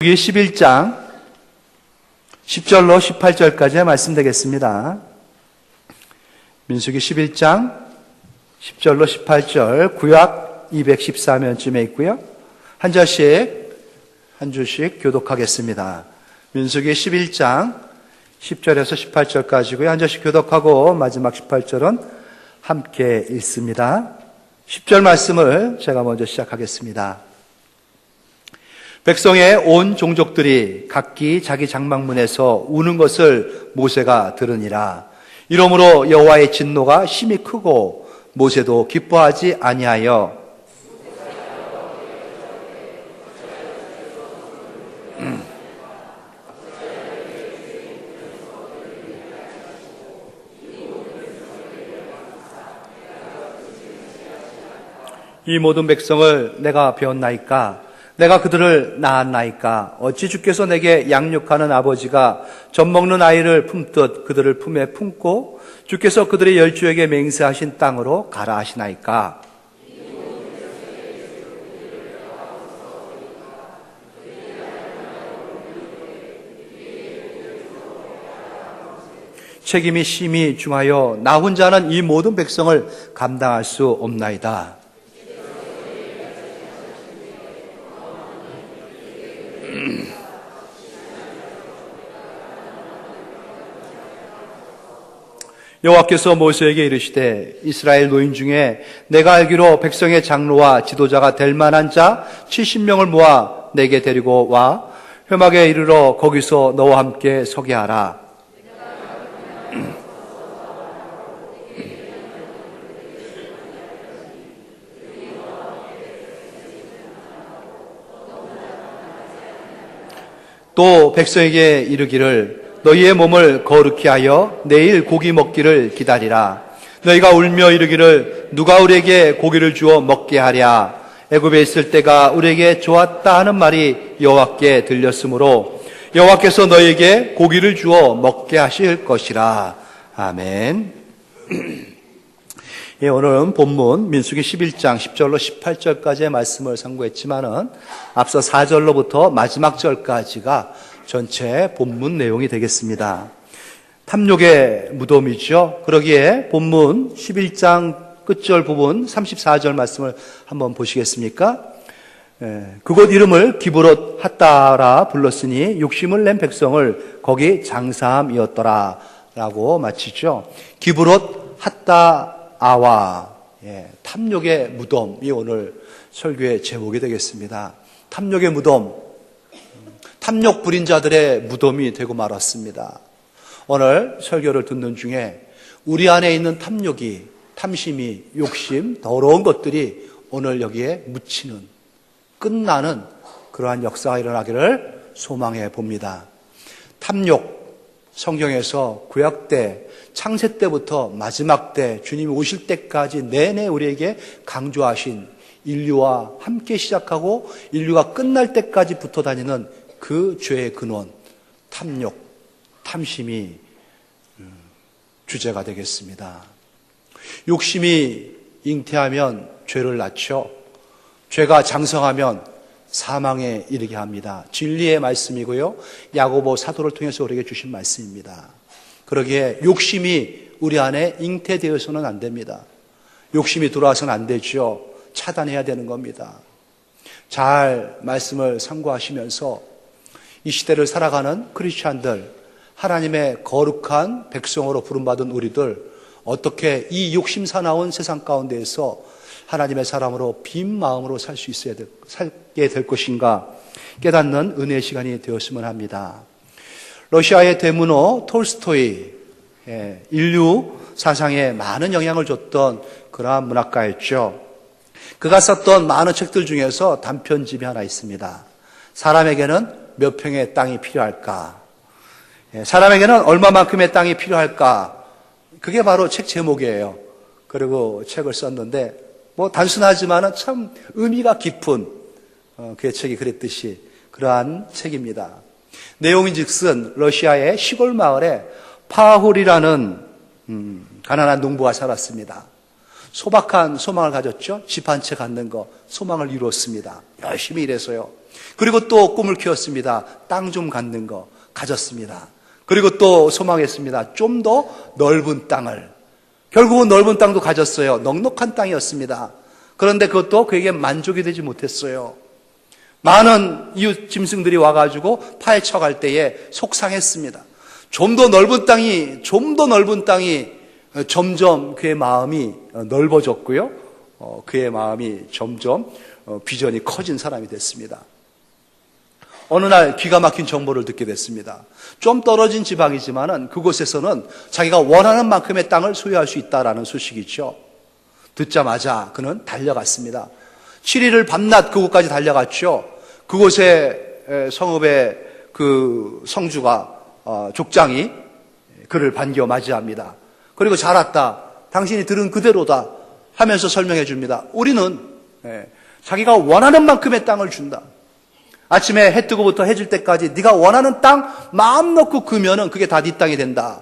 민수기 11장 10절로 18절까지의 말씀 되겠습니다. 민수기 11장 10절로 18절 구약 214면쯤에 있고요. 한 줄씩 교독하겠습니다. 민수기 11장 10절에서 18절까지고요. 한 절씩 교독하고 마지막 18절은 함께 읽습니다. 10절 말씀을 제가 먼저 시작하겠습니다. 백성의 온 종족들이 각기 자기 장막문에서 우는 것을 모세가 들으니라. 이러므로 여호와의 진노가 심히 크고 모세도 기뻐하지 아니하여 이 모든 백성을 내가 배웠나이까? 내가 그들을 낳았나이까? 어찌 주께서 내게 양육하는 아버지가 젖먹는 아이를 품듯 그들을 품에 품고 주께서 그들의 열주에게 맹세하신 땅으로 가라 하시나이까? 책임이 심히 중하여 나 혼자는 이 모든 백성을 감당할 수 없나이다. 여호와께서 모세에게 이르시되 이스라엘 노인 중에 내가 알기로 백성의 장로와 지도자가 될 만한 자 70명을 모아 내게 데리고 와 회막에 이르러 거기서 너와 함께 서게 하라. 또 백성에게 이르기를 너희의 몸을 거룩히 하여 내일 고기 먹기를 기다리라. 너희가 울며 이르기를 누가 우리에게 고기를 주어 먹게 하랴. 애굽에 있을 때가 우리에게 좋았다 하는 말이 여호와께 들렸으므로 여호와께서 너희에게 고기를 주어 먹게 하실 것이라. 아멘. 예, 오늘은 본문 민수기 11장 10절로 18절까지의 말씀을 상고했지만은 앞서 4절로부터 마지막 절까지가 전체 본문 내용이 되겠습니다. 탐욕의 무덤이죠. 그러기에 본문 11장 끝절 부분 34절 말씀을 한번 보시겠습니까? 그곳 이름을 기브롯 핫다라 불렀으니 욕심을 낸 백성을 거기 장사함이었더라 라고 마치죠. 기브롯 핫다아와 탐욕의 무덤이 오늘 설교의 제목이 되겠습니다. 탐욕의 무덤, 탐욕 부린 자들의 무덤이 되고 말았습니다. 오늘 설교를 듣는 중에 우리 안에 있는 탐욕이, 탐심이, 욕심, 더러운 것들이 오늘 여기에 묻히는, 끝나는 그러한 역사가 일어나기를 소망해 봅니다. 탐욕, 성경에서 구약 때, 창세 때부터 마지막 때, 주님이 오실 때까지 내내 우리에게 강조하신 인류와 함께 시작하고 인류가 끝날 때까지 붙어 다니는 그 죄의 근원, 탐욕, 탐심이 주제가 되겠습니다. 욕심이 잉태하면 죄를 낳죠. 죄가 장성하면 사망에 이르게 합니다. 진리의 말씀이고요. 야고보 사도를 통해서 우리에게 주신 말씀입니다. 그러기에 욕심이 우리 안에 잉태되어서는 안 됩니다. 욕심이 들어와서는 안 되죠. 차단해야 되는 겁니다. 잘 말씀을 상고하시면서 이 시대를 살아가는 크리스찬들, 하나님의 거룩한 백성으로 부름받은 우리들, 어떻게 이 욕심 사나운 세상 가운데에서 하나님의 사람으로 빈 마음으로 살게 될 것인가 깨닫는 은혜의 시간이 되었으면 합니다. 러시아의 대문호 톨스토이, 인류 사상에 많은 영향을 줬던 그러한 문학가였죠. 그가 썼던 많은 책들 중에서 단편집이 하나 있습니다. 사람에게는 몇 평의 땅이 필요할까? 사람에게는 얼마만큼의 땅이 필요할까? 그게 바로 책 제목이에요. 그리고 책을 썼는데 단순하지만은 참 의미가 깊은 그의 책이 그랬듯이 그러한 책입니다. 내용인즉슨 러시아의 시골 마을에 파홀이라는 가난한 농부가 살았습니다. 소박한 소망을 가졌죠. 집 한 채 갖는 거, 소망을 이루었습니다. 열심히 일해서요. 그리고 또 꿈을 키웠습니다. 땅 좀 갖는 거 가졌습니다. 그리고 또 소망했습니다. 좀 더 넓은 땅을. 결국은 넓은 땅도 가졌어요. 넉넉한 땅이었습니다. 그런데 그것도 그에게 만족이 되지 못했어요. 많은 이웃 짐승들이 와가지고 파헤쳐갈 때에 속상했습니다. 좀 더 넓은 땅이 점점 그의 마음이 넓어졌고요. 그의 마음이 점점 비전이 커진 사람이 됐습니다. 어느 날 기가 막힌 정보를 듣게 됐습니다. 좀 떨어진 지방이지만은 그곳에서는 자기가 원하는 만큼의 땅을 소유할 수 있다라는 소식이죠. 듣자마자 그는 달려갔습니다. 7일을 밤낮 그곳까지 달려갔죠. 그곳에 성읍의 그 성주가 족장이 그를 반겨 맞이합니다. 그리고 잘 왔다. 당신이 들은 그대로다 하면서 설명해 줍니다. 우리는 자기가 원하는 만큼의 땅을 준다. 아침에 해 뜨고부터 해 질 때까지 네가 원하는 땅 마음 놓고 그면은 그게 다 네 땅이 된다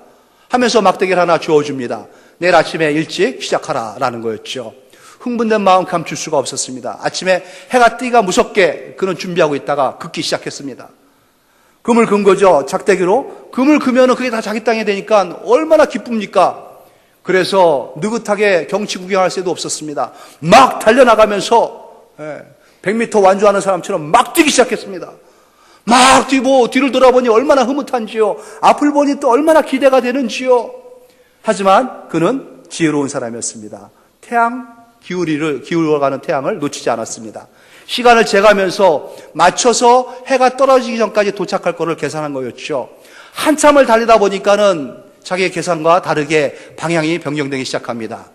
하면서 막대기를 하나 주어줍니다. 내일 아침에 일찍 시작하라라는 거였죠. 흥분된 마음 감출 수가 없었습니다. 아침에 해가 뜨기가 무섭게 그는 준비하고 있다가 긋기 시작했습니다. 금을 근 거죠. 작대기로. 금을 그면은 그게 다 자기 땅이 되니까 얼마나 기쁩니까? 그래서 느긋하게 경치 구경할 새도 없었습니다. 막 달려나가면서 100m 완주하는 사람처럼 막 뛰기 시작했습니다. 막 뛰고 뒤를 돌아보니 얼마나 흐뭇한지요. 앞을 보니 또 얼마나 기대가 되는지요. 하지만 그는 지혜로운 사람이었습니다. 기울어가는 태양을 놓치지 않았습니다. 시간을 재가면서 맞춰서 해가 떨어지기 전까지 도착할 거를 계산한 거였죠. 한참을 달리다 보니까는 자기의 계산과 다르게 방향이 변경되기 시작합니다.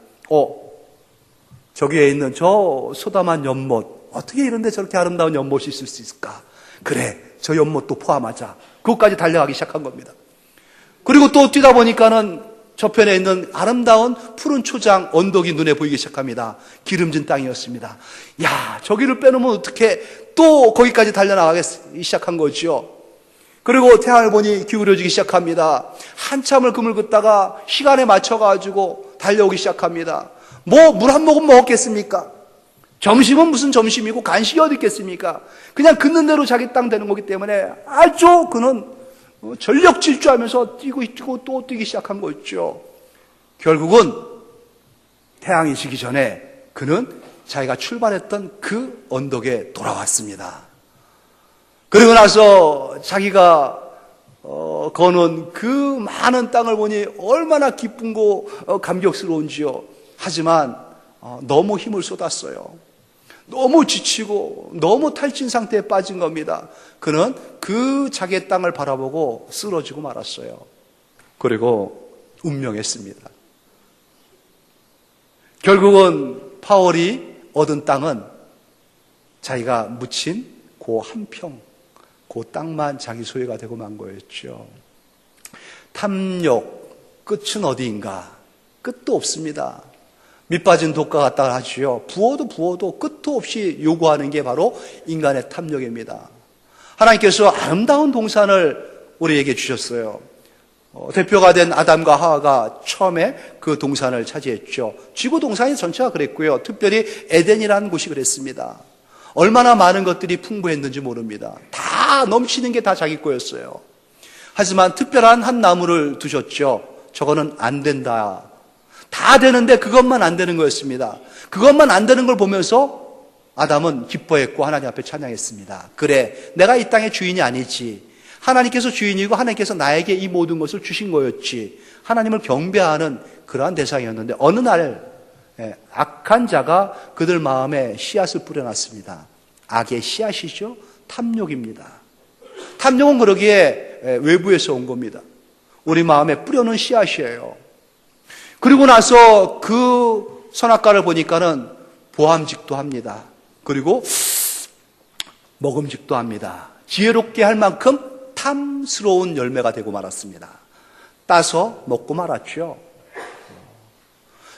저기에 있는 저 소담한 연못, 어떻게 이런데 저렇게 아름다운 연못이 있을 수 있을까? 그래, 저 연못도 포함하자. 그것까지 달려가기 시작한 겁니다. 그리고 또 뛰다 보니까는 저편에 있는 아름다운 푸른 초장, 언덕이 눈에 보이기 시작합니다. 기름진 땅이었습니다. 야, 저기를 빼놓으면 어떻게 또 거기까지 달려나가기 시작한 거죠. 그리고 태양을 보니 기울어지기 시작합니다. 한참을 금을 긋다가 시간에 맞춰가지고 달려오기 시작합니다. 물 한 모금 먹었겠습니까? 점심은 무슨 점심이고 간식이 어디 있겠습니까? 그냥 긋는 대로 자기 땅 되는 거기 때문에 아주 그는 전력 질주하면서 뛰고 또 뛰기 시작한 거였죠. 결국은 태양이 지기 전에 그는 자기가 출발했던 그 언덕에 돌아왔습니다. 그리고 나서 자기가 거는 그 많은 땅을 보니 얼마나 기쁜고 감격스러운지요. 하지만 너무 힘을 쏟았어요. 너무 지치고 너무 탈진 상태에 빠진 겁니다. 그는 그 자기의 땅을 바라보고 쓰러지고 말았어요. 그리고 운명했습니다. 결국은 파월이 얻은 땅은 자기가 묻힌 그 한 평, 그 땅만 자기 소유가 되고 만 거였죠. 탐욕, 끝은 어디인가? 끝도 없습니다. 밑빠진 독과 같다 하지요. 부어도 끝도 없이 요구하는 게 바로 인간의 탐욕입니다. 하나님께서 아름다운 동산을 우리에게 주셨어요. 대표가 된 아담과 하와가 처음에 그 동산을 차지했죠. 지구 동산이 전체가 그랬고요. 특별히 에덴이라는 곳이 그랬습니다. 얼마나 많은 것들이 풍부했는지 모릅니다. 다 넘치는 게 다 자기 거였어요. 하지만 특별한 한 나무를 두셨죠. 저거는 안 된다. 다 되는데 그것만 안 되는 거였습니다. 그것만 안 되는 걸 보면서 아담은 기뻐했고 하나님 앞에 찬양했습니다. 그래, 내가 이 땅의 주인이 아니지. 하나님께서 주인이고 하나님께서 나에게 이 모든 것을 주신 거였지. 하나님을 경배하는 그러한 대상이었는데 어느 날 악한 자가 그들 마음에 씨앗을 뿌려놨습니다. 악의 씨앗이죠. 탐욕입니다. 탐욕은 그러기에 외부에서 온 겁니다. 우리 마음에 뿌려놓은 씨앗이에요. 그리고 나서 그 선악과를 보니까는 보암직도 합니다. 그리고 먹음직도 합니다. 지혜롭게 할 만큼 탐스러운 열매가 되고 말았습니다. 따서 먹고 말았죠.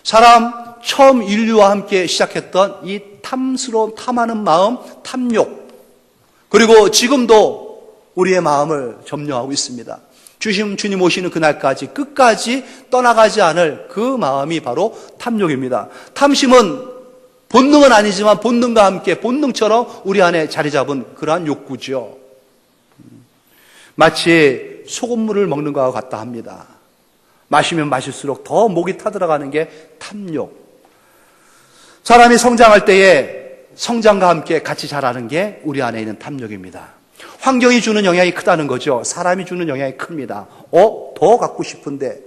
사람 처음 인류와 함께 시작했던 이 탐스러운 탐하는 마음, 탐욕. 그리고 지금도 우리의 마음을 점령하고 있습니다. 주님 오시는 그날까지 끝까지 떠나가지 않을 그 마음이 바로 탐욕입니다. 탐심은 본능은 아니지만 본능과 함께 본능처럼 우리 안에 자리 잡은 그러한 욕구죠. 마치 소금물을 먹는 것과 같다 합니다. 마시면 마실수록 더 목이 타들어가는 게 탐욕. 사람이 성장할 때에 성장과 함께 같이 자라는 게 우리 안에 있는 탐욕입니다. 환경이 주는 영향이 크다는 거죠. 사람이 주는 영향이 큽니다. 더 갖고 싶은데,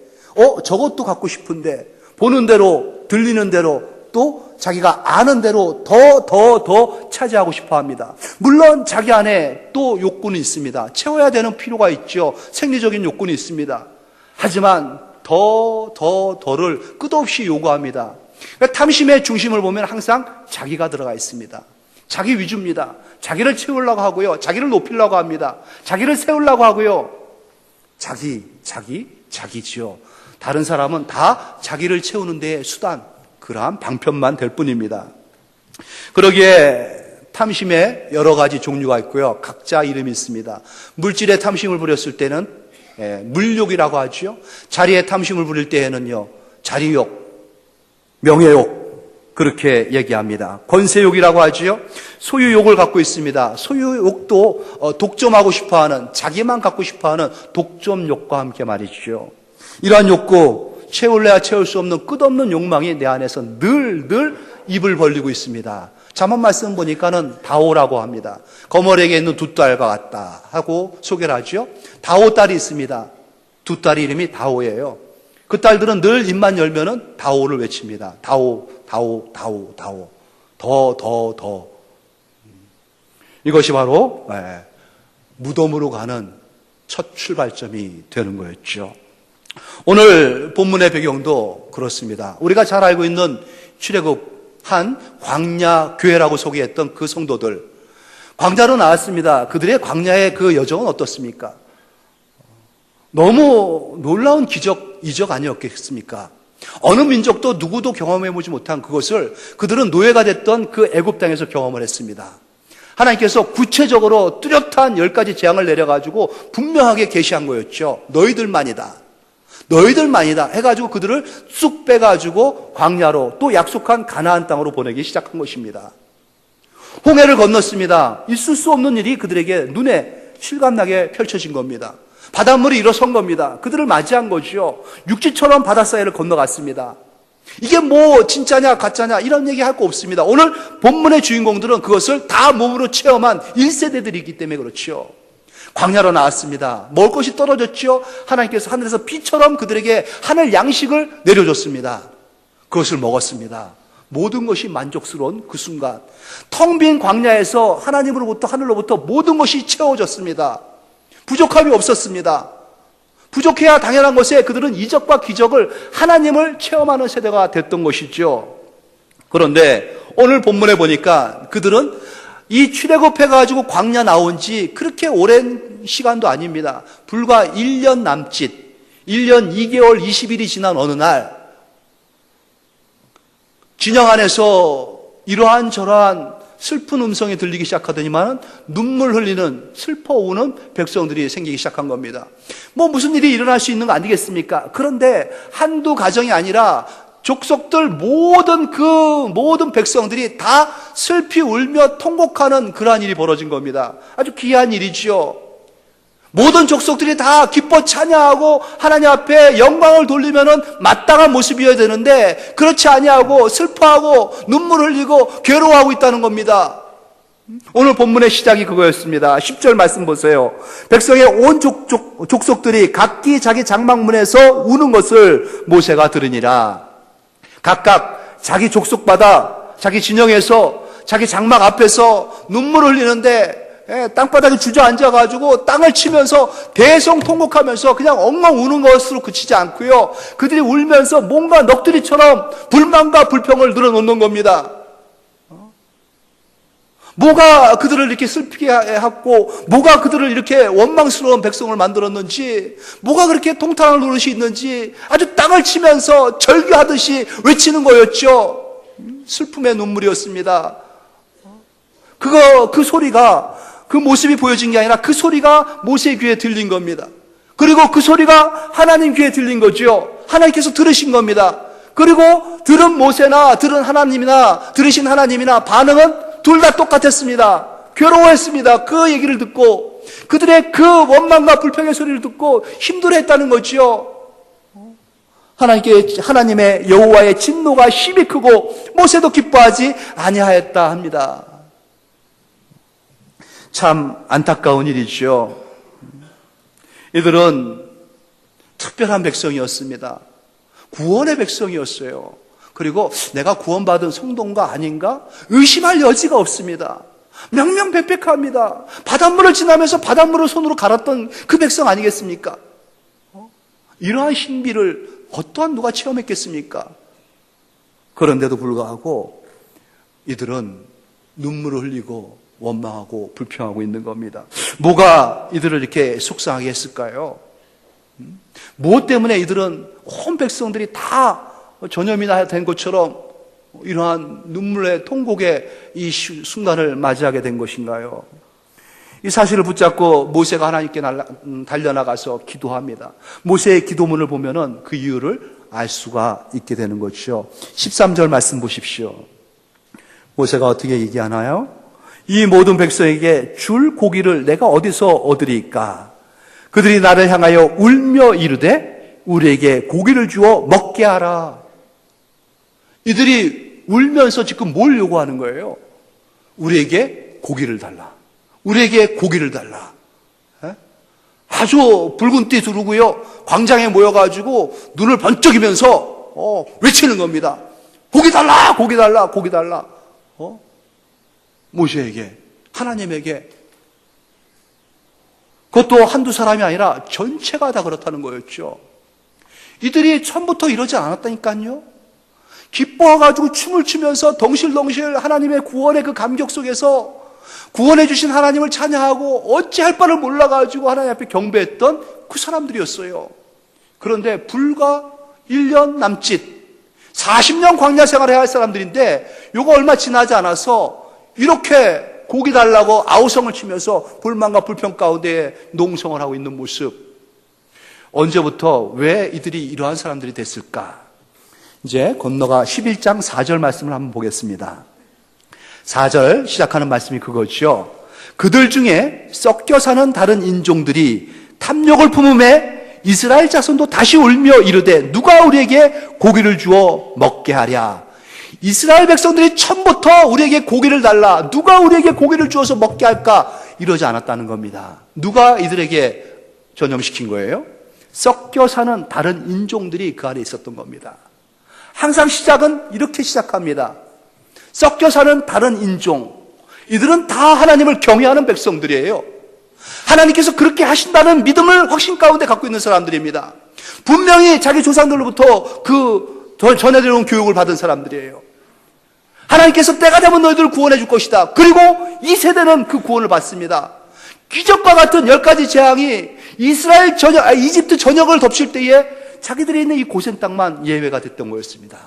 저것도 갖고 싶은데, 보는 대로, 들리는 대로, 또 자기가 아는 대로 더 차지하고 싶어 합니다. 물론 자기 안에 또 욕구는 있습니다. 채워야 되는 필요가 있죠. 생리적인 욕구는 있습니다. 하지만 더를 끝없이 요구합니다. 그러니까 탐심의 중심을 보면 항상 자기가 들어가 있습니다. 자기 위주입니다. 자기를 채우려고 하고요. 자기를 높이려고 합니다. 자기를 세우려고 하고요. 자기지요. 다른 사람은 다 자기를 채우는 데의 수단, 그러한 방편만 될 뿐입니다. 그러기에 탐심에 여러 가지 종류가 있고요. 각자 이름이 있습니다. 물질에 탐심을 부렸을 때는 물욕이라고 하죠. 자리에 탐심을 부릴 때에는요, 자리욕, 명예욕, 그렇게 얘기합니다. 권세욕이라고 하지요. 소유욕을 갖고 있습니다. 소유욕도 독점하고 싶어하는, 자기만 갖고 싶어하는 독점욕과 함께 말이죠. 이러한 욕구, 채울래야 채울 수 없는 끝없는 욕망이 내 안에서 늘 입을 벌리고 있습니다. 잠언 말씀 보니까는 다오라고 합니다. 거머리에게 있는 두 딸과 같다 하고 소개를 하죠. 다오 딸이 있습니다. 두 딸의 이름이 다오예요. 그 딸들은 늘 입만 열면은 다오를 외칩니다. 다오. 더. 이것이 바로 무덤으로 가는 첫 출발점이 되는 거였죠. 오늘 본문의 배경도 그렇습니다. 우리가 잘 알고 있는 출애굽한 광야 교회라고 소개했던 그 성도들, 광야로 나왔습니다. 그들의 광야의 그 여정은 어떻습니까? 너무 놀라운 이적 아니었겠습니까? 어느 민족도 누구도 경험해보지 못한 그것을 그들은 노예가 됐던 그 애굽 땅에서 경험을 했습니다. 하나님께서 구체적으로 뚜렷한 10가지 재앙을 내려가지고 분명하게 계시한 거였죠. 너희들만이다 해가지고 그들을 쑥 빼가지고 광야로 또 약속한 가나안 땅으로 보내기 시작한 것입니다. 홍해를 건넜습니다. 있을 수 없는 일이 그들에게 눈에 실감나게 펼쳐진 겁니다. 바닷물이 일어선 겁니다. 그들을 맞이한 거죠. 육지처럼 바닷사이를 건너갔습니다. 이게 뭐 진짜냐 가짜냐 이런 얘기 할 거 없습니다. 오늘 본문의 주인공들은 그것을 다 몸으로 체험한 1세대들이기 때문에 그렇죠. 광야로 나왔습니다. 먹을 것이 떨어졌죠. 하나님께서 하늘에서 비처럼 그들에게 하늘 양식을 내려줬습니다. 그것을 먹었습니다. 모든 것이 만족스러운 그 순간, 텅 빈 광야에서 하늘로부터 모든 것이 채워졌습니다. 부족함이 없었습니다. 부족해야 당연한 것에 그들은 이적과 기적을, 하나님을 체험하는 세대가 됐던 것이죠. 그런데 오늘 본문에 보니까 그들은 이 출애굽해가지고 광야 나온 지 그렇게 오랜 시간도 아닙니다. 불과 1년 남짓, 1년 2개월 20일이 지난 어느 날, 진영 안에서 이러한 저러한 슬픈 음성이 들리기 시작하더니만 눈물 흘리는, 슬퍼 우는 백성들이 생기기 시작한 겁니다. 뭐 무슨 일이 일어날 수 있는 거 아니겠습니까? 그런데 한두 가정이 아니라 족속들 모든 백성들이 다 슬피 울며 통곡하는 그러한 일이 벌어진 겁니다. 아주 귀한 일이죠. 모든 족속들이 다 기뻐 찬양하고 하나님 앞에 영광을 돌리면은 마땅한 모습이어야 되는데 그렇지 아니하고 슬퍼하고 눈물 흘리고 괴로워하고 있다는 겁니다. 오늘 본문의 시작이 그거였습니다. 10절 말씀 보세요. 백성의 온 족속들이 각기 자기 장막문에서 우는 것을 모세가 들으니라. 각각 자기 족속마다 자기 진영에서 자기 장막 앞에서 눈물을 흘리는데 땅바닥에 주저앉아가지고 땅을 치면서 대성통곡하면서 그냥 엉엉 우는 것으로 그치지 않고요. 그들이 울면서 뭔가 넋두리처럼 불만과 불평을 늘어놓는 겁니다. 뭐가 그들을 이렇게 슬프게 하고 뭐가 그들을 이렇게 원망스러운 백성을 만들었는지, 뭐가 그렇게 통탄할 노릇이 있는지 아주 땅을 치면서 절규하듯이 외치는 거였죠. 슬픔의 눈물이었습니다. 그 소리가, 그 모습이 보여진 게 아니라 그 소리가 모세의 귀에 들린 겁니다. 그리고 그 소리가 하나님 귀에 들린 거죠. 하나님께서 들으신 겁니다. 그리고 들은 모세나 들은 하나님이나 들으신 하나님이나 반응은 둘 다 똑같았습니다. 괴로워했습니다. 그 얘기를 듣고 그들의 그 원망과 불평의 소리를 듣고 힘들어했다는 거지요. 하나님의 여호와의 진노가 심히 크고 모세도 기뻐하지 아니하였다 합니다. 참 안타까운 일이죠. 이들은 특별한 백성이었습니다. 구원의 백성이었어요. 그리고 내가 구원받은 성도인가 아닌가 의심할 여지가 없습니다. 명명백백합니다. 바닷물을 지나면서 바닷물을 손으로 갈았던 그 백성 아니겠습니까? 이러한 신비를 어떠한 누가 체험했겠습니까? 그런데도 불구하고 이들은 눈물을 흘리고 원망하고 불평하고 있는 겁니다. 뭐가 이들을 이렇게 속상하게 했을까요? 무엇 때문에 이들은 온 백성들이 다 전염이 된 것처럼 이러한 눈물의 통곡의 이 순간을 맞이하게 된 것인가요? 이 사실을 붙잡고 모세가 하나님께 달려나가서 기도합니다. 모세의 기도문을 보면은 그 이유를 알 수가 있게 되는 거죠. 13절 말씀 보십시오. 모세가 어떻게 얘기하나요? 이 모든 백성에게 줄 고기를 내가 어디서 얻으리까? 그들이 나를 향하여 울며 이르되 우리에게 고기를 주어 먹게 하라. 이들이 울면서 지금 뭘 요구하는 거예요? 우리에게 고기를 달라. 우리에게 고기를 달라. 아주 붉은 띠 두르고요. 광장에 모여가지고 눈을 번쩍이면서 외치는 겁니다. 고기 달라, 고기 달라, 고기 달라. 모세에게, 하나님에게. 그것도 한두 사람이 아니라 전체가 다 그렇다는 거였죠. 이들이 처음부터 이러지 않았다니까요. 기뻐가지고 춤을 추면서 덩실덩실 하나님의 구원의 그 감격 속에서 구원해 주신 하나님을 찬양하고 어찌할 바를 몰라가지고 하나님 앞에 경배했던 그 사람들이었어요. 그런데 불과 1년 남짓 40년 광야 생활을 할 사람들인데 요거 얼마 지나지 않아서 이렇게 고기 달라고 아우성을 치면서 불만과 불평 가운데 농성을 하고 있는 모습. 언제부터 왜 이들이 이러한 사람들이 됐을까? 이제 건너가 11장 4절 말씀을 한번 보겠습니다. 4절 시작하는 말씀이 그거죠. 그들 중에 섞여 사는 다른 인종들이 탐욕을 품음에 이스라엘 자손도 다시 울며 이르되 누가 우리에게 고기를 주어 먹게 하랴. 이스라엘 백성들이 처음부터 우리에게 고기를 달라, 누가 우리에게 고기를 주어서 먹게 할까 이러지 않았다는 겁니다. 누가 이들에게 전염시킨 거예요? 섞여 사는 다른 인종들이 그 안에 있었던 겁니다. 항상 시작은 이렇게 시작합니다. 섞여 사는 다른 인종. 이들은 다 하나님을 경외하는 백성들이에요. 하나님께서 그렇게 하신다는 믿음을 확신 가운데 갖고 있는 사람들입니다. 분명히 자기 조상들로부터 전해 들어온 교육을 받은 사람들이에요. 하나님께서 때가 되면 너희들을 구원해 줄 것이다. 그리고 이 세대는 그 구원을 받습니다. 기적과 같은 10가지 재앙이 이집트 전역을 덮칠 때에 자기들이 있는 이 고센 땅만 예외가 됐던 거였습니다.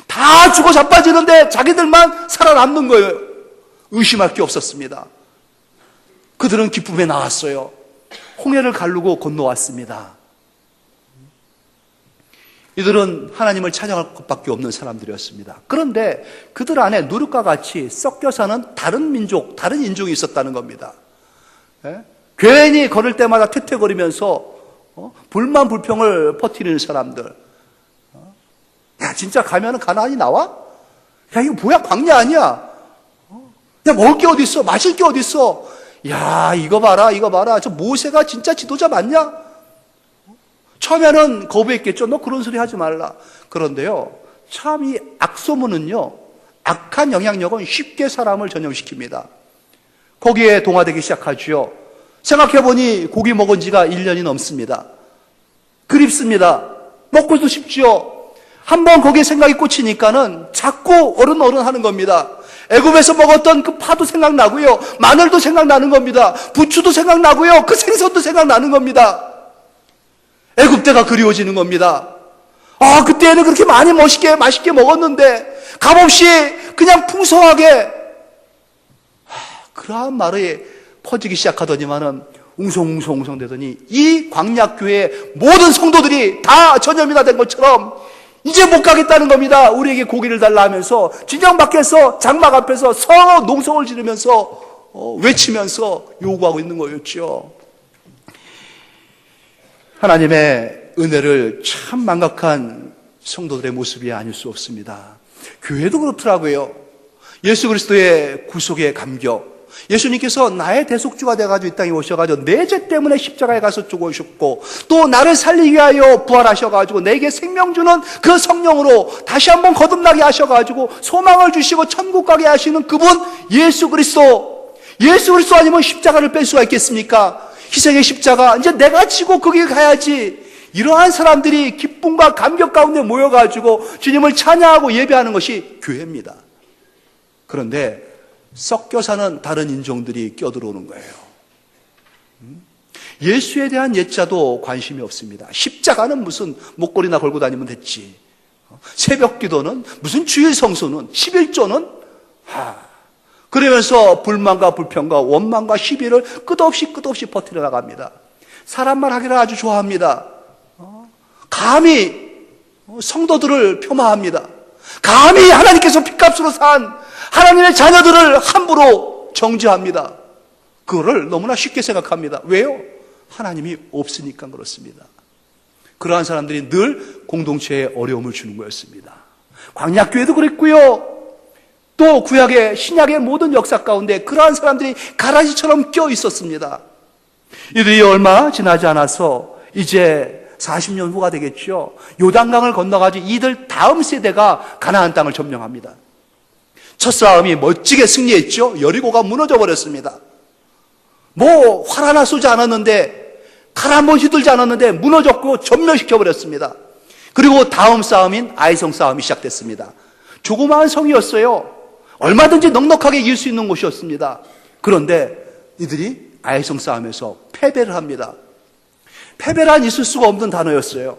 다 죽어 자빠지는데 자기들만 살아남는 거예요. 의심할 게 없었습니다. 그들은 기쁨에 나왔어요. 홍해를 가르고 건너왔습니다. 이들은 하나님을 찬양할 것밖에 없는 사람들이었습니다. 그런데 그들 안에 누룩과 같이 섞여 사는 다른 민족, 다른 인종이 있었다는 겁니다. 괜히 걸을 때마다 퇴퇴거리면서 불만 불평을 퍼뜨리는 사람들. 야, 진짜 가면은 가나안이 나와? 야, 이거 뭐야? 광야 아니야? 야, 먹을 게 어디 있어? 마실 게 어디 있어? 야, 이거 봐라, 이거 봐라. 저 모세가 진짜 지도자 맞냐? 처음에는 거부했겠죠. 너 그런 소리 하지 말라. 그런데요, 참 이 악소문은요, 악한 영향력은 쉽게 사람을 전염시킵니다. 거기에 동화되기 시작하죠. 생각해보니 고기 먹은 지가 1년이 넘습니다. 그립습니다. 먹고도 싶죠. 한번 거기에 생각이 꽂히니까는 자꾸 어른 하는 겁니다. 애굽에서 먹었던 그 파도 생각나고요. 마늘도 생각나는 겁니다. 부추도 생각나고요. 그 생선도 생각나는 겁니다. 애굽때가 그리워지는 겁니다. 아, 그때는 그렇게 많이 맛있게 먹었는데 값없이 그냥 풍성하게 그러한 말이 퍼지기 시작하더니만은 웅성웅성 되더니 이 광야교회의 모든 성도들이 다 전염이 다 된 것처럼 이제 못 가겠다는 겁니다. 우리에게 고기를 달라 하면서 진영 밖에서 장막 앞에서 서로 농성을 지르면서 외치면서 요구하고 있는 거였죠. 하나님의 은혜를 참 망각한 성도들의 모습이 아닐 수 없습니다. 교회도 그렇더라고요. 예수 그리스도의 구속의 감격, 예수님께서 나의 대속주가 돼가지고 이 땅에 오셔가지고 내 죄 때문에 십자가에 가서 죽으셨고 또 나를 살리기 위하여 부활하셔가지고 내게 생명 주는 그 성령으로 다시 한번 거듭나게 하셔가지고 소망을 주시고 천국 가게 하시는 그분 예수 그리스도 아니면 십자가를 뺄 수가 있겠습니까? 희생의 십자가 이제 내가 지고 거기 가야지. 이러한 사람들이 기쁨과 감격 가운데 모여가지고 주님을 찬양하고 예배하는 것이 교회입니다. 그런데 섞여 사는 다른 인종들이 껴들어오는 거예요. 예수에 대한 예자도 관심이 없습니다. 십자가는 무슨 목걸이나 걸고 다니면 됐지. 새벽 기도는 무슨 주일 성수는 11조는 그러면서 불만과 불평과 원망과 시비를 끝없이 퍼뜨려 나갑니다. 사람 말 하기를 아주 좋아합니다. 감히 성도들을 폄하합니다. 감히 하나님께서 핏값으로 산 하나님의 자녀들을 함부로 정죄합니다. 그거를 너무나 쉽게 생각합니다. 왜요? 하나님이 없으니까 그렇습니다. 그러한 사람들이 늘 공동체에 어려움을 주는 거였습니다. 광야교회도 그랬고요. 또 구약의 신약의 모든 역사 가운데 그러한 사람들이 가라지처럼 껴 있었습니다. 이들이 얼마 지나지 않아서 이제 40년 후가 되겠죠. 요단강을 건너가지고 이들 다음 세대가 가나안 땅을 점령합니다. 첫 싸움이 멋지게 승리했죠. 여리고가 무너져 버렸습니다. 뭐 활 하나 쏘지 않았는데 칼 한 번 휘둘지 않았는데 무너졌고 전멸시켜 버렸습니다. 그리고 다음 싸움인 아이성 싸움이 시작됐습니다. 조그마한 성이었어요. 얼마든지 넉넉하게 이길 수 있는 곳이었습니다. 그런데 이들이 아이성 싸움에서 패배를 합니다. 패배란 있을 수가 없는 단어였어요.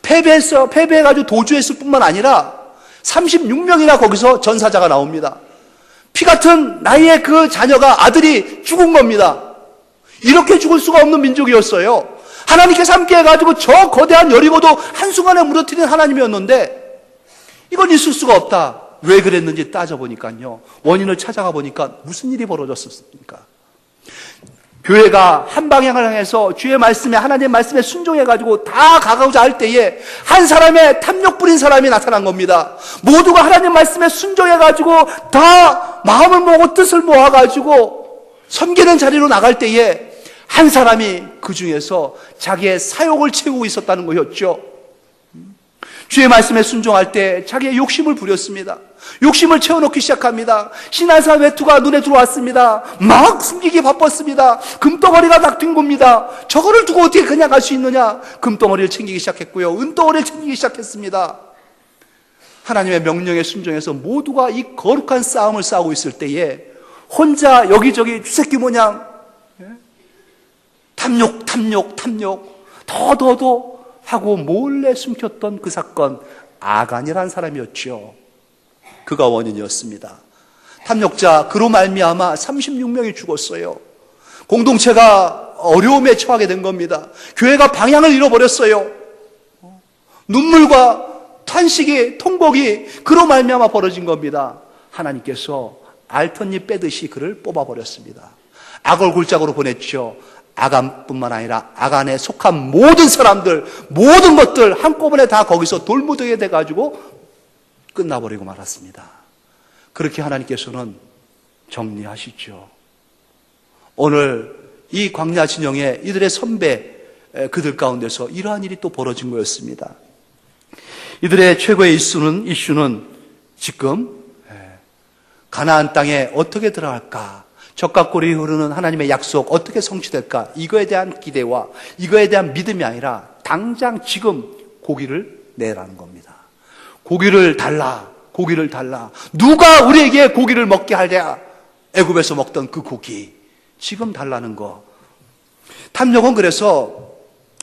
패배해가지고 도주했을 뿐만 아니라 36명이나 거기서 전사자가 나옵니다. 피 같은 나이의 그 자녀가 아들이 죽은 겁니다. 이렇게 죽을 수가 없는 민족이었어요. 하나님께서 함께 해가지고 저 거대한 여리고도 한순간에 무너뜨린 하나님이었는데 이건 있을 수가 없다. 왜 그랬는지 따져보니까요. 원인을 찾아가 보니까 무슨 일이 벌어졌습니까? 교회가 한 방향을 향해서 주의 말씀에 하나님의 말씀에 순종해가지고 다 가고자 할 때에 한 사람의 탐욕 부린 사람이 나타난 겁니다. 모두가 하나님 말씀에 순종해가지고 다 마음을 모으고 뜻을 모아가지고 섬기는 자리로 나갈 때에 한 사람이 그 중에서 자기의 사욕을 채우고 있었다는 것이었죠. 주의 말씀에 순종할 때 자기의 욕심을 부렸습니다. 욕심을 채워놓기 시작합니다. 신한사 외투가 눈에 들어왔습니다. 막 숨기기 바빴습니다. 금덩어리가 딱 된 겁니다. 저거를 두고 어떻게 그냥 갈 수 있느냐. 금덩어리를 챙기기 시작했고요. 은덩어리를 챙기기 시작했습니다. 하나님의 명령에 순종해서 모두가 이 거룩한 싸움을 싸우고 있을 때에 혼자 여기저기 쥐새끼 모양 탐욕 더 하고 몰래 숨겼던 그 사건, 아간이라는 사람이었죠. 그가 원인이었습니다. 탐욕자 그로 말미암아 36명이 죽었어요. 공동체가 어려움에 처하게 된 겁니다. 교회가 방향을 잃어버렸어요. 눈물과 탄식이 통곡이 그로 말미암아 벌어진 겁니다. 하나님께서 알턴잎 빼듯이 그를 뽑아버렸습니다. 악을 골짜기로 보냈죠. 아간뿐만 아니라 아간에 속한 모든 사람들, 모든 것들 한꺼번에 다 거기서 돌무더기가 돼가지고 끝나버리고 말았습니다. 그렇게 하나님께서는 정리하시죠. 오늘 이 광야 진영에 이들의 선배 그들 가운데서 이러한 일이 또 벌어진 거였습니다. 이들의 최고의 이슈는 지금 가나안 땅에 어떻게 들어갈까, 적과 꿀이 흐르는 하나님의 약속 어떻게 성취될까, 이거에 대한 기대와 이거에 대한 믿음이 아니라 당장 지금 고기를 내라는 겁니다. 고기를 달라. 누가 우리에게 고기를 먹게 하랴. 애굽에서 먹던 그 고기 지금 달라는 거. 탐욕은 그래서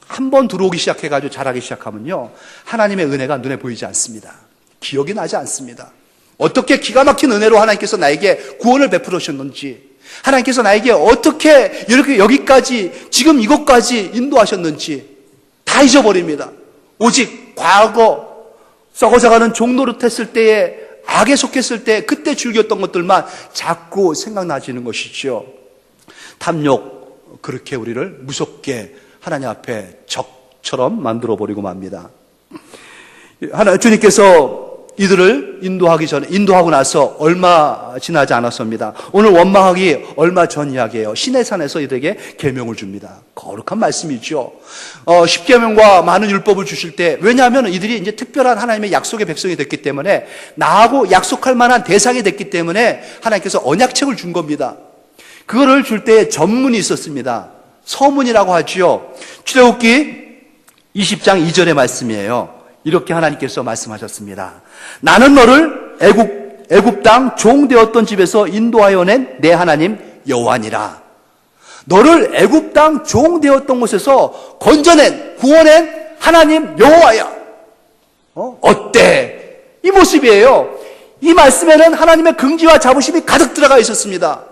한번 들어오기 시작해가지고 자라기 시작하면요, 하나님의 은혜가 눈에 보이지 않습니다. 기억이 나지 않습니다. 어떻게 기가 막힌 은혜로 하나님께서 나에게 구원을 베풀으셨는지, 하나님께서 나에게 어떻게 이렇게 여기까지 지금 이것까지 인도하셨는지 다 잊어버립니다. 오직 과거 썩어져가는 종노릇했을 때에, 악에 속했을 때 그때 즐겼던 것들만 자꾸 생각나지는 것이죠. 탐욕, 그렇게 우리를 무섭게 하나님 앞에 적처럼 만들어버리고 맙니다. 주님께서 이들을 인도하고 나서 얼마 지나지 않았습니다. 오늘 원망하기 얼마 전 이야기예요. 시내산에서 이들에게 계명을 줍니다. 거룩한 말씀이죠. 10계명과 많은 율법을 주실 때, 왜냐하면 이들이 이제 특별한 하나님의 약속의 백성이 됐기 때문에, 나하고 약속할 만한 대상이 됐기 때문에 하나님께서 언약책을 준 겁니다. 그거를 줄 때 전문이 있었습니다. 서문이라고 하지요. 출애굽기 20장 2절의 말씀이에요. 이렇게 하나님께서 말씀하셨습니다. 나는 너를 애굽 땅 종되었던 집에서 인도하여 낸 내 하나님 여호와니라. 너를 애굽 땅 종되었던 곳에서 건져낸, 구원한 하나님 여호와야. 어때? 이 모습이에요. 이 말씀에는 하나님의 긍지와 자부심이 가득 들어가 있었습니다.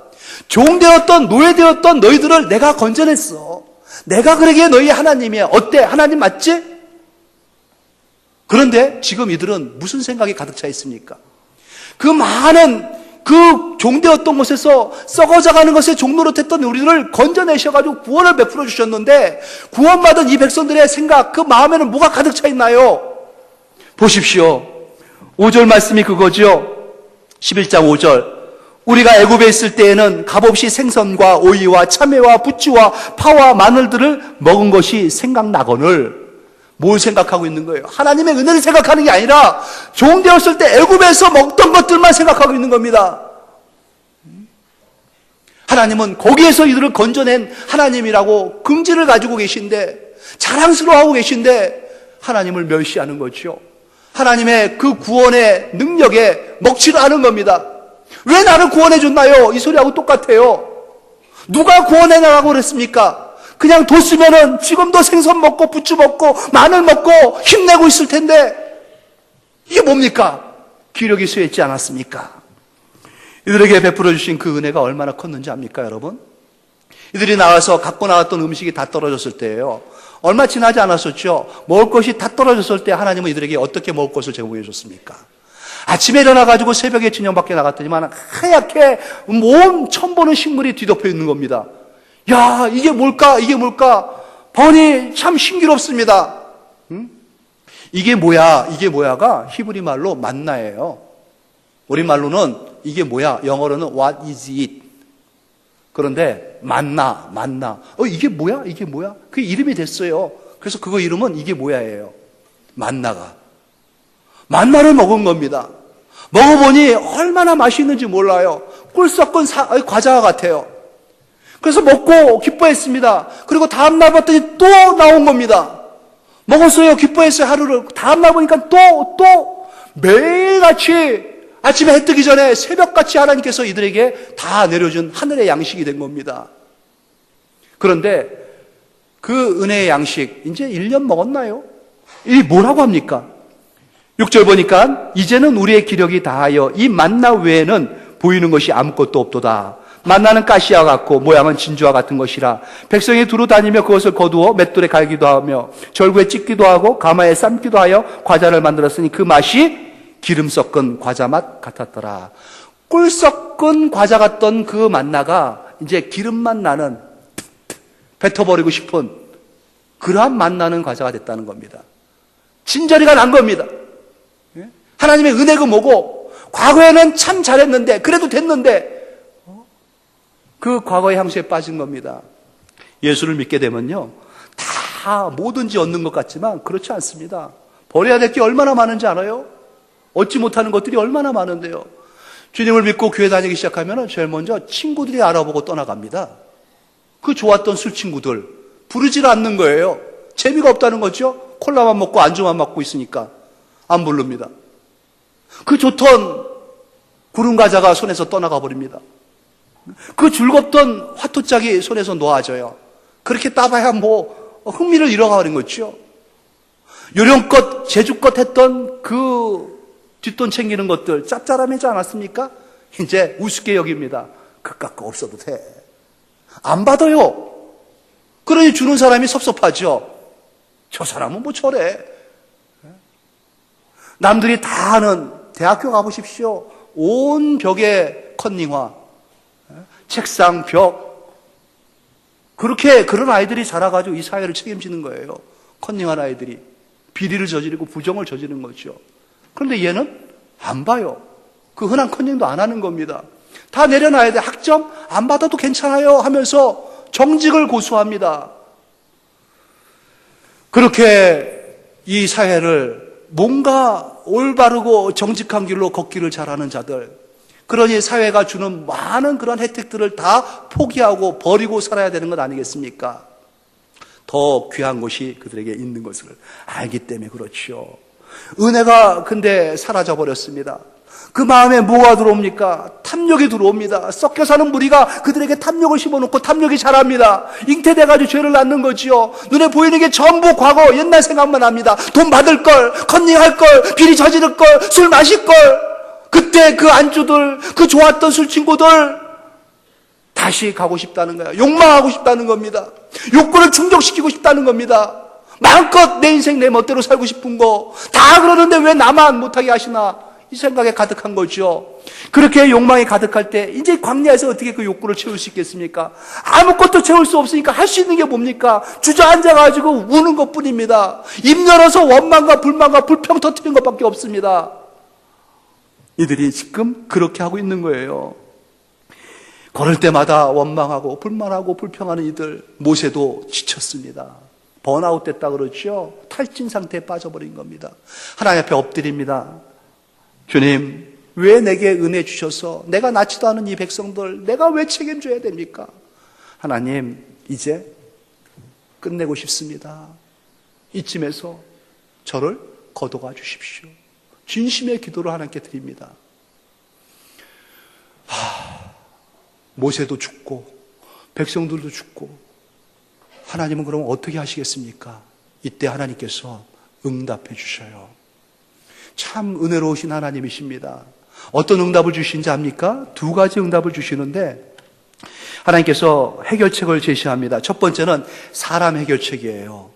종되었던, 노예되었던 너희들을 내가 건져냈어. 내가 그러기에 너희 하나님이야. 어때? 하나님 맞지? 그런데 지금 이들은 무슨 생각이 가득 차 있습니까? 그 많은 그 종되었던 곳에서 썩어져가는 것에 종노릇했던 우리들을 건져내셔가지고 구원을 베풀어 주셨는데, 구원받은 이 백성들의 생각, 그 마음에는 뭐가 가득 차 있나요? 보십시오. 5절 말씀이 그거죠. 11장 5절. 우리가 애굽에 있을 때에는 값없이 생선과 오이와 참외와 부추와 파와 마늘들을 먹은 것이 생각나거늘. 뭘 생각하고 있는 거예요? 하나님의 은혜를 생각하는 게 아니라 종되었을 때 애굽에서 먹던 것들만 생각하고 있는 겁니다. 하나님은 거기에서 이들을 건져낸 하나님이라고 긍지를 가지고 계신데, 자랑스러워하고 계신데 하나님을 멸시하는 거죠. 하나님의 그 구원의 능력에 먹지를 않은 겁니다. 왜 나를 구원해 줬나요? 이 소리하고 똑같아요. 누가 구원해내라고 그랬습니까? 그냥 뒀으면은 지금도 생선 먹고 부추 먹고 마늘 먹고 힘내고 있을 텐데, 이게 뭡니까? 기력이 쇠했지 않았습니까? 이들에게 베풀어 주신 그 은혜가 얼마나 컸는지 압니까, 여러분? 이들이 나와서 갖고 나왔던 음식이 다 떨어졌을 때예요. 얼마 지나지 않았었죠. 먹을 것이 다 떨어졌을 때 하나님은 이들에게 어떻게 먹을 것을 제공해 줬습니까? 아침에 일어나가지고 새벽에 진영 밖에 나갔더니만 하얗게 온 처음 보는 식물이 뒤덮여 있는 겁니다. 야, 이게 뭘까? 이게 뭘까? 보니 참 신기롭습니다. 이게 뭐야? 이게 뭐야가 히브리 말로 만나예요. 우리 말로는 이게 뭐야? 영어로는 what is it? 그런데 만나. 이게 뭐야? 이게 뭐야? 그게 이름이 됐어요. 그래서 그거 이름은 이게 뭐야예요. 만나를 먹은 겁니다. 먹어보니 얼마나 맛있는지 몰라요. 꿀 섞은 과자와 같아요. 그래서 먹고 기뻐했습니다. 그리고 다음날 봤더니 또 나온 겁니다. 먹었어요. 기뻐했어요. 하루를. 다음날 보니까 또 매일같이 아침에 해 뜨기 전에 새벽같이 하나님께서 이들에게 다 내려준 하늘의 양식이 된 겁니다. 그런데 그 은혜의 양식 이제 1년 먹었나요? 이 뭐라고 합니까? 6절 보니까 이제는 우리의 기력이 다하여 이 만나 외에는 보이는 것이 아무것도 없도다. 만나는 가시와 같고 모양은 진주와 같은 것이라. 백성이 두루 다니며 그것을 거두어 맷돌에 갈기도 하며 절구에 찢기도 하고 가마에 삶기도 하여 과자를 만들었으니 그 맛이 기름 섞은 과자 맛 같았더라. 꿀 섞은 과자 같던 그 만나가 이제 기름만 나는, 뱉어버리고 싶은 그러한 만나는 과자가 됐다는 겁니다. 진저리가 난 겁니다. 하나님의 은혜가 뭐고, 과거에는 참 잘했는데, 그래도 됐는데, 그 과거의 향수에 빠진 겁니다. 예수를 믿게 되면요, 다 뭐든지 얻는 것 같지만 그렇지 않습니다. 버려야 될 게 얼마나 많은지 알아요? 얻지 못하는 것들이 얼마나 많은데요. 주님을 믿고 교회 다니기 시작하면 제일 먼저 친구들이 알아보고 떠나갑니다. 그 좋았던 술 친구들 부르질 않는 거예요. 재미가 없다는 거죠. 콜라만 먹고 안주만 먹고 있으니까 안 부릅니다. 그 좋던 구름 과자가 손에서 떠나가 버립니다. 그 즐겁던 화투짝이 손에서 놓아져요. 그렇게 따봐야 뭐 흥미를 잃어가 버린 거죠. 요령껏 제주껏 했던 그 뒷돈 챙기는 것들 짭짤하지 않았습니까? 이제 우습게 여깁니다. 그깟 거 없어도 돼. 안 받아요. 그러니 주는 사람이 섭섭하죠. 저 사람은 뭐 저래. 남들이 다 아는 대학교 가보십시오. 온 벽에 컨닝화, 책상, 벽. 그런 아이들이 자라가지고 이 사회를 책임지는 거예요. 컨닝한 아이들이. 비리를 저지르고 부정을 저지르는 거죠. 그런데 얘는 안 봐요. 그 흔한 컨닝도 안 하는 겁니다. 다 내려놔야 돼. 학점 안 받아도 괜찮아요 하면서 정직을 고수합니다. 그렇게 이 사회를 뭔가 올바르고 정직한 길로 걷기를 잘하는 자들, 그러니 사회가 주는 많은 그런 혜택들을 다 포기하고 버리고 살아야 되는 것 아니겠습니까? 더 귀한 곳이 그들에게 있는 것을 알기 때문에 그렇죠. 은혜가 근데 사라져 버렸습니다. 그 마음에 뭐가 들어옵니까? 탐욕이 들어옵니다. 섞여 사는 무리가 그들에게 탐욕을 심어놓고 탐욕이 자랍니다. 잉태돼가지고 죄를 낳는 거지요. 눈에 보이는 게 전부 과거, 옛날 생각만 합니다. 돈 받을 걸, 컨닝할 걸, 비리 저지를 걸, 술 마실 걸. 그때 그 안주들, 그 좋았던 술 친구들 다시 가고 싶다는 거예요. 욕망하고 싶다는 겁니다. 욕구를 충족시키고 싶다는 겁니다. 마음껏 내 인생 내 멋대로 살고 싶은 거 다 그러는데 왜 나만 못하게 하시나, 이 생각에 가득한 거죠. 그렇게 욕망이 가득할 때 이제 광야에서 어떻게 그 욕구를 채울 수 있겠습니까? 아무것도 채울 수 없으니까 할 수 있는 게 뭡니까? 주저앉아가지고 우는 것뿐입니다. 입 열어서 원망과 불만과 불평 터뜨리는 것밖에 없습니다. 이들이 지금 그렇게 하고 있는 거예요. 걸을 때마다 원망하고 불만하고 불평하는 이들, 모세도 지쳤습니다. 번아웃 됐다 그러죠. 탈진 상태에 빠져버린 겁니다. 하나님 앞에 엎드립니다. 주님, 왜 내게 은혜 주셔서 내가 낳지도 않은 이 백성들 내가 왜 책임져야 됩니까? 하나님, 이제 끝내고 싶습니다. 이쯤에서 저를 거둬가 주십시오. 진심의 기도를 하나님께 드립니다. 모세도 죽고 백성들도 죽고 하나님은 그럼 어떻게 하시겠습니까? 이때 하나님께서 응답해 주셔요. 참 은혜로우신 하나님이십니다. 어떤 응답을 주신지 압니까? 두 가지 응답을 주시는데 하나님께서 해결책을 제시합니다. 첫 번째는 사람 해결책이에요.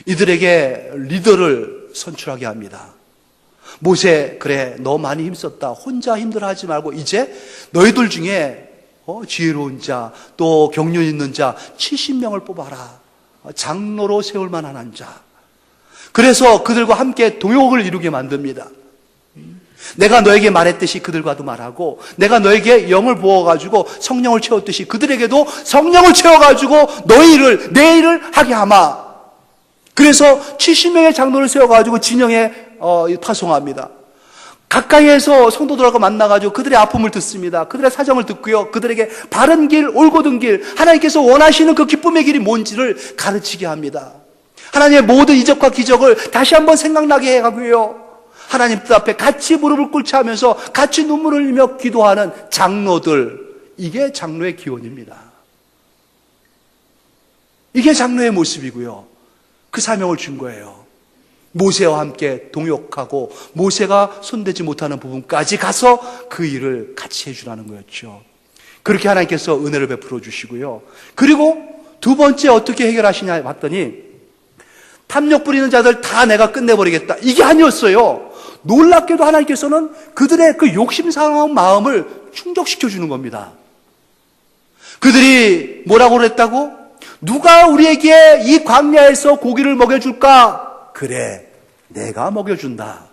이들에게 리더를 선출하게 합니다. 모세, 그래, 너 많이 힘썼다. 혼자 힘들어하지 말고 이제 너희들 중에 지혜로운 자, 또 경륜 있는 자 70명을 뽑아라. 장로로 세울 만한 자. 그래서 그들과 함께 동역을 이루게 만듭니다. 내가 너에게 말했듯이 그들과도 말하고, 내가 너에게 영을 부어가지고 성령을 채웠듯이 그들에게도 성령을 채워가지고 너희를, 내 일을 하게 하마. 그래서 70명의 장로를 세워가지고 진영에 파송합니다. 가까이에서 성도들하고 만나가지고 그들의 아픔을 듣습니다. 그들의 사정을 듣고요. 그들에게 바른 길, 옳고든 길, 하나님께서 원하시는 그 기쁨의 길이 뭔지를 가르치게 합니다. 하나님의 모든 이적과 기적을 다시 한번 생각나게 해가고요. 하나님 뜻 앞에 같이 무릎을 꿇지 하면서 같이 눈물을 흘리며 기도하는 장로들, 이게 장로의 기원입니다. 이게 장로의 모습이고요. 그 사명을 준 거예요. 모세와 함께 동역하고 모세가 손대지 못하는 부분까지 가서 그 일을 같이 해주라는 거였죠. 그렇게 하나님께서 은혜를 베풀어 주시고요. 그리고 두 번째 어떻게 해결하시냐 봤더니 탐욕 부리는 자들 다 내가 끝내버리겠다, 이게 아니었어요. 놀랍게도 하나님께서는 그들의 그 욕심스러운 마음을 충족시켜 주는 겁니다. 그들이 뭐라고 그랬다고? 누가 우리에게 이 광야에서 고기를 먹여줄까? 그래, 내가 먹여준다.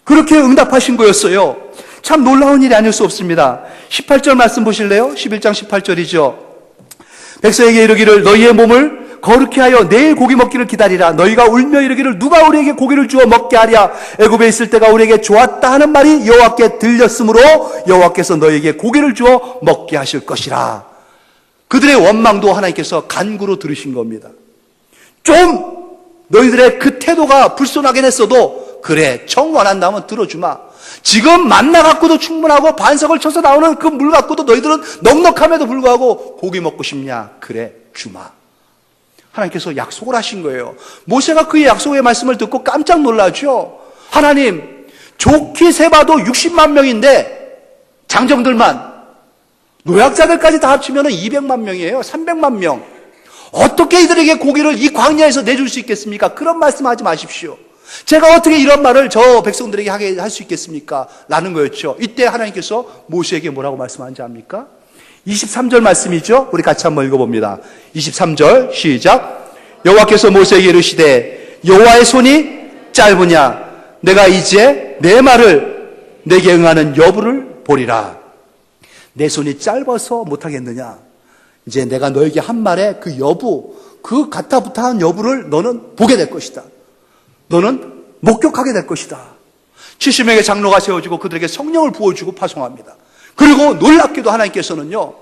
그렇게 응답하신 거였어요. 참 놀라운 일이 아닐 수 없습니다. 18절 말씀 보실래요? 11장 18절이죠. 백성에게 이르기를 너희의 몸을 거룩히 하여 내일 고기 먹기를 기다리라. 너희가 울며 이르기를 누가 우리에게 고기를 주어 먹게 하랴. 애굽에 있을 때가 우리에게 좋았다 하는 말이 여호와께 들렸으므로 여호와께서 너희에게 고기를 주어 먹게 하실 것이라. 그들의 원망도 하나님께서 간구로 들으신 겁니다. 좀 너희들의 그 태도가 불손하긴 했어도 그래, 정 원한다면 들어주마. 지금 만나 갖고도 충분하고 반석을 쳐서 나오는 그 물 갖고도 너희들은 넉넉함에도 불구하고 고기 먹고 싶냐? 그래, 주마. 하나님께서 약속을 하신 거예요. 모세가 그의 약속의 말씀을 듣고 깜짝 놀라죠. 하나님, 좋게 세봐도 60만 명인데 장정들만, 노약자들까지 다 합치면 200만 명이에요. 300만 명. 어떻게 이들에게 고기를 이 광야에서 내줄 수 있겠습니까? 그런 말씀하지 마십시오. 제가 어떻게 이런 말을 저 백성들에게 하게 할 수 있겠습니까? 라는 거였죠. 이때 하나님께서 모세에게 뭐라고 말씀하는지 압니까? 23절 말씀이죠. 우리 같이 한번 읽어봅니다. 23절 시작. 여호와께서 모세에게 이르시되 여호와의 손이 짧으냐? 내가 이제 내 말을 내게 응하는 여부를 보리라. 내 손이 짧아서 못하겠느냐? 이제 내가 너에게 한 말에 그 여부, 그 가타부타한 여부를 너는 보게 될 것이다. 너는 목격하게 될 것이다. 70명의 장로가 세워지고 그들에게 성령을 부어주고 파송합니다. 그리고 놀랍게도 하나님께서는요,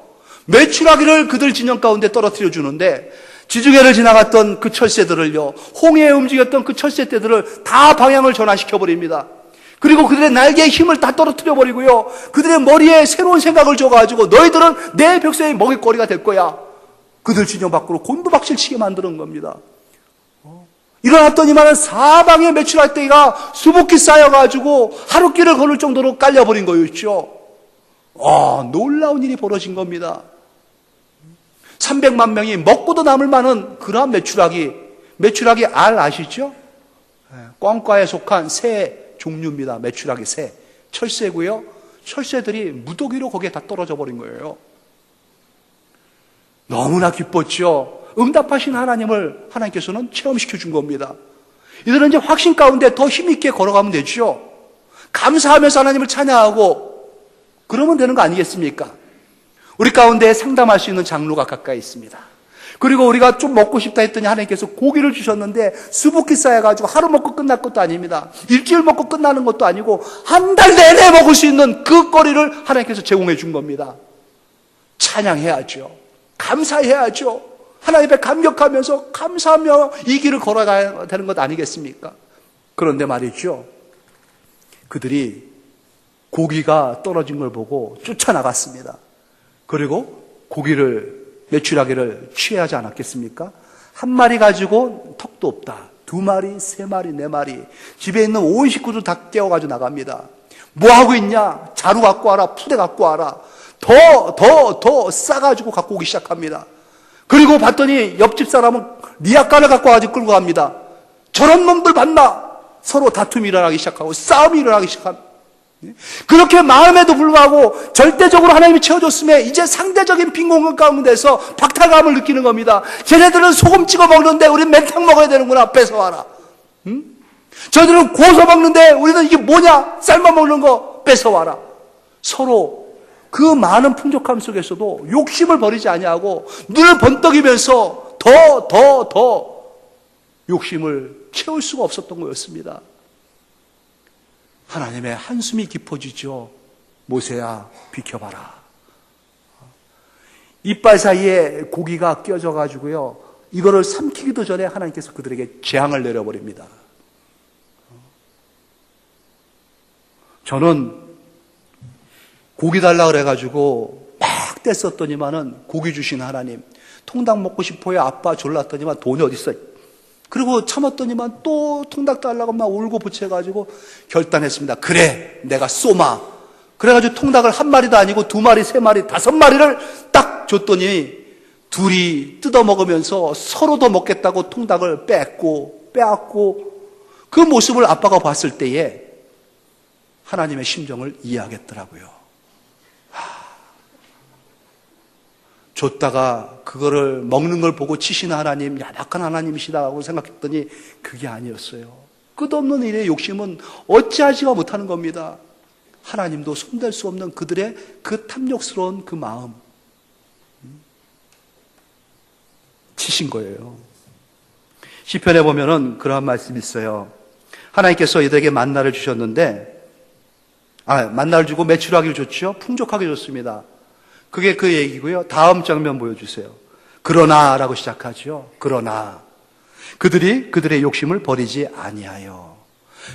메추라기를 그들 진영 가운데 떨어뜨려 주는데 지중해를 지나갔던 그 철새들을요, 홍해에 움직였던 그 철새떼들을 다 방향을 전환시켜 버립니다. 그리고 그들의 날개에 힘을 다 떨어뜨려 버리고요, 그들의 머리에 새로운 생각을 줘가지고 너희들은 내 백성의 먹잇거리가 될 거야. 그들 진영 밖으로 곤두박질 치게 만드는 겁니다. 일어났더니만 사방에 메추라기가 수북히 쌓여가지고 하루길을 걸을 정도로 깔려버린 거였죠. 놀라운 일이 벌어진 겁니다. 300만 명이 먹고도 남을 만한 그러한 메추라기 알 아시죠? 꽝과에 속한 새 종류입니다. 메추라기 새. 철새고요. 철새들이 무더기로 거기에 다 떨어져 버린 거예요. 너무나 기뻤죠. 응답하신 하나님을 하나님께서는 체험시켜 준 겁니다. 이들은 이제 확신 가운데 더 힘있게 걸어가면 되죠. 감사하면서 하나님을 찬양하고 그러면 되는 거 아니겠습니까? 우리 가운데 상담할 수 있는 장로가 가까이 있습니다. 그리고 우리가 좀 먹고 싶다 했더니 하나님께서 고기를 주셨는데 수북히 쌓여가지고 하루 먹고 끝날 것도 아닙니다. 일주일 먹고 끝나는 것도 아니고 한 달 내내 먹을 수 있는 그 거리를 하나님께서 제공해 준 겁니다. 찬양해야죠. 감사해야죠. 하나님 앞에 감격하면서 감사하며 이 길을 걸어가야 되는 것 아니겠습니까? 그런데 말이죠, 그들이 고기가 떨어진 걸 보고 쫓아나갔습니다. 그리고 메추라기를 취하지 않았겠습니까? 한 마리 가지고 턱도 없다. 2마리, 3마리, 4마리. 집에 있는 온 식구들 다 깨워가지고 나갑니다. 뭐 하고 있냐? 자루 갖고 와라. 푸대 갖고 와라. 더 싸가지고 갖고 오기 시작합니다. 그리고 봤더니 옆집 사람은 리아간을 갖고 와가지고 끌고 갑니다. 저런 놈들 봤나? 서로 다툼이 일어나기 시작하고 싸움이 일어나기 시작합니다. 그렇게 마음에도 불구하고 절대적으로 하나님이 채워줬음에 이제 상대적인 빈곤 가운데서 박탈감을 느끼는 겁니다. 쟤네들은 소금 찍어 먹는데 우리는 맨탕 먹어야 되는구나. 뺏어와라. 저들은 구워서 먹는데 우리는 이게 뭐냐? 삶아 먹는 거 뺏어와라. 서로 그 많은 풍족함 속에서도 욕심을 버리지 아니하고 눈을 번떡이면서 더 욕심을 채울 수가 없었던 거였습니다. 하나님의 한숨이 깊어지죠. 모세야, 비켜봐라. 이빨 사이에 고기가 껴져 가지고요, 이거를 삼키기도 전에 하나님께서 그들에게 재앙을 내려버립니다. 저는 고기 달라 그래가지고 막 뗐었더니만은 고기 주신 하나님, 통닭 먹고 싶어요 아빠 졸랐더니만 돈이 어딨어. 그리고 참았더니만 또 통닭 달라고 막 울고 부채가지고 결단했습니다. 그래, 내가 쏘마. 그래가지고 통닭을 1마리도 아니고 2마리, 3마리, 5마리를 딱 줬더니 둘이 뜯어 먹으면서 서로 더 먹겠다고 통닭을 빼앗고 그 모습을 아빠가 봤을 때에 하나님의 심정을 이해하겠더라고요. 줬다가 그거를 먹는 걸 보고 치시는 하나님, 야박한 하나님이시다고 생각했더니 그게 아니었어요. 끝없는 일의 욕심은 어찌하지가 못하는 겁니다. 하나님도 손댈 수 없는 그들의 그 탐욕스러운 그 마음, 치신 거예요. 시편에 보면은 그러한 말씀이 있어요. 하나님께서 이들에게 만나를 주셨는데, 만나를 주고 메추라기를 줬죠. 풍족하게 줬습니다. 그게 그 얘기고요. 다음 장면 보여주세요. 그러나라고 시작하죠. 그러나 그들이 그들의 욕심을 버리지 아니하여.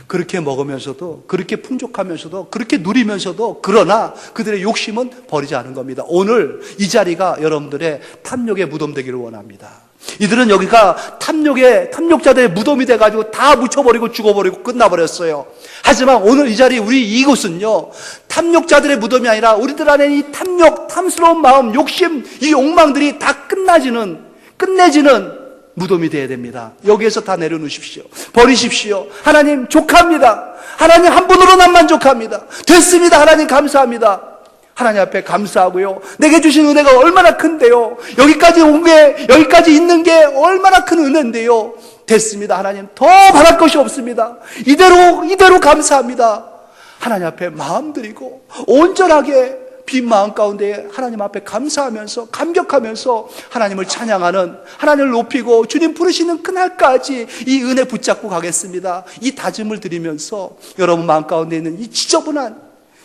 그렇게 먹으면서도, 그렇게 풍족하면서도, 그렇게 누리면서도 그러나 그들의 욕심은 버리지 않은 겁니다. 오늘 이 자리가 여러분들의 탐욕의 무덤 되기를 원합니다. 이들은 여기가 탐욕자들의 무덤이 돼가지고 다 묻혀버리고 죽어버리고 끝나버렸어요. 하지만 오늘 이 자리, 우리 이곳은요, 탐욕자들의 무덤이 아니라 우리들 안에 이 탐욕, 탐스러운 마음, 욕심, 이 욕망들이 다 끝내지는 무덤이 되어야 됩니다. 여기에서 다 내려놓으십시오. 버리십시오. 하나님 족합니다. 하나님 한 분으로만 만족합니다. 됐습니다. 하나님 감사합니다. 하나님 앞에 감사하고요. 내게 주신 은혜가 얼마나 큰데요. 여기까지 있는 게 얼마나 큰 은혜인데요. 됐습니다. 하나님 더 바랄 것이 없습니다. 이대로 감사합니다. 하나님 앞에 마음 드리고 온전하게 빈 마음 가운데 하나님 앞에 감사하면서 감격하면서 하나님을 찬양하는, 하나님을 높이고 주님 부르시는 그날까지 이 은혜 붙잡고 가겠습니다. 이 다짐을 드리면서 여러분 마음 가운데 있는 이 지저분한,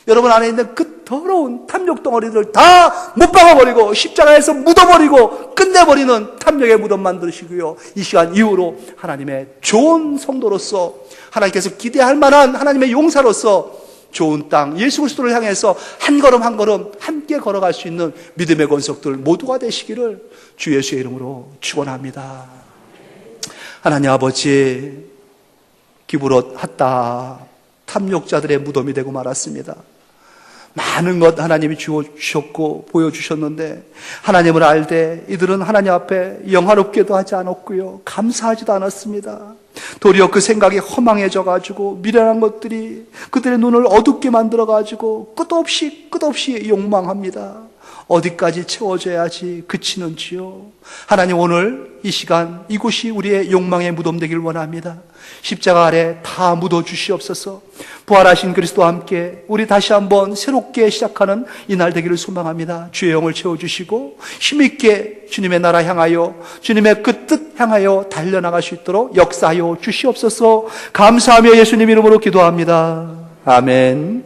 여러분 안에 있는 그 더러운 탐욕 덩어리들을 다 못 박아버리고 십자가에서 묻어버리고 끝내버리는 탐욕의 무덤 만드시고요. 이 시간 이후로 하나님의 좋은 성도로서, 하나님께서 기대할 만한 하나님의 용사로서 좋은 땅 예수 그리스도를 향해서 한 걸음 한 걸음 함께 걸어갈 수 있는 믿음의 권속들 모두가 되시기를 주 예수의 이름으로 축원합니다. 하나님 아버지, 기브롯 핫다 탐욕자들의 무덤이 되고 말았습니다. 많은 것 하나님이 주셨고 보여주셨는데 하나님을 알되 이들은 하나님 앞에 영화롭게도 하지 않았고요, 감사하지도 않았습니다. 도리어 그 생각이 허망해져 가지고 미련한 것들이 그들의 눈을 어둡게 만들어 가지고 끝없이 욕망합니다. 어디까지 채워져야지 그치는지요. 하나님, 오늘 이 시간 이곳이 우리의 욕망의 무덤 되길 원합니다. 십자가 아래 다 묻어 주시옵소서. 부활하신 그리스도와 함께 우리 다시 한번 새롭게 시작하는 이날 되기를 소망합니다. 주의 영을 채워주시고 힘있게 주님의 나라 향하여, 주님의 그 뜻 향하여 달려나갈 수 있도록 역사하여 주시옵소서. 감사하며 예수님 이름으로 기도합니다. 아멘.